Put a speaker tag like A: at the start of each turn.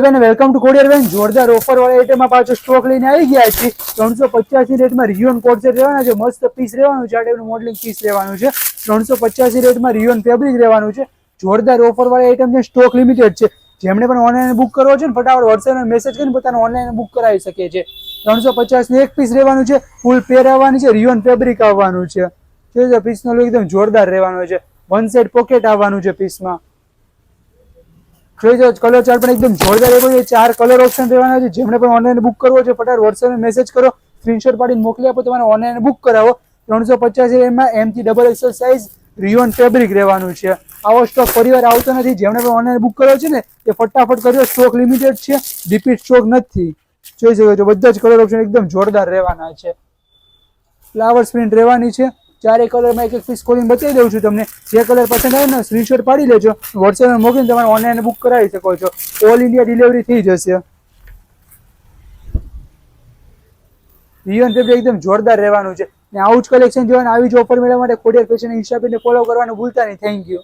A: Welcome to કોડિયર વેન. જોરદાર ઓફર વાળા આઈટમમાં પાછો સ્ટોક લઈને આવી ગયા છે. 385 રેટમાં રિયોન કોટ સેટ રહેવાના છે. મસ્ત પીસ રહેવાનું છે. આ ટાઈપનું મોડલિંગ પીસ રહેવાનું છે. 385 રેટમાં રિયોન ફેબ્રિક રહેવાનું છે. જોરદાર ઓફર વાળા આઈટમ છે. સ્ટોક લિમિટેડ છે. જેમણે પણ ઓનલાઈન બુક કરવો છે ને ફટાફટ વોટ્સએપમાં મેસેજ કરીને પોતાનું ઓનલાઈન બુક કરાવી શકે છે. 350 એક પીસ રહેવાનું છે. ફૂલ પેર આવવાની છે. રિયોન ફેબ્રિક આવવાનું છે. પીસનો લુક એકદમ જોરદાર રહેવાનો છે. વન સાઈડ પોકેટ આવવાનું છે પીસમાં. કલર ચાર્ટ પણ એકદમ જોરદાર એવો છે. 4 કલર ઓપ્શન રહેવાના છે. જેમણે પણ ઓનલાઈન બુક કરવો છે ફટાફટ વોટ્સએપમાં મેસેજ કરો, સ્ક્રીનશોટ પાડીને મોકલી આપો, તમારે ઓનલાઈન બુક કરાવો. 350 એમાં M થી XXL સાઇઝ રિયોન ફેબ્રિક રહેવાનું છે. આવો સ્ટોક ફરીવાર આવતો નથી. જેમણે પણ ઓનલાઈન બુક કર્યો છે ને તે ફટાફટ કર્યો. સ્ટોક લિમિટેડ છે. રિપીટ સ્ટોક નથી. જોઈ શકો છો બધા જ કલર ઓપ્શન એકદમ જોરદાર રહેવાના છે. ફ્લાવર પ્રિન્ટ રહેવાની છે. 4 કલરમાં એક પીસ ખોલીને બતાવી દઉં છું તમને. જે કલર પસંદ આવે ને સ્ક્રીનશોટ પાડી લેજો, વોટ્સએપમાં મોકલીને તમારે ઓનલાઈન બુક કરાવી શકો છો. ઓલ ઇન્ડિયા ડિલિવરી થઈ જશે. રિયોન ફેબ્રિક એકદમ જોરદાર રહેવાનું છે. આવું જ કલેક્શન જોવાનું, આવી જ ઓફર મેળવવા માટે કોડિયર ફેશન ઇન્સ્ટા પેજને ફોલો કરવાનું ભૂલતા નહીં. Thank you.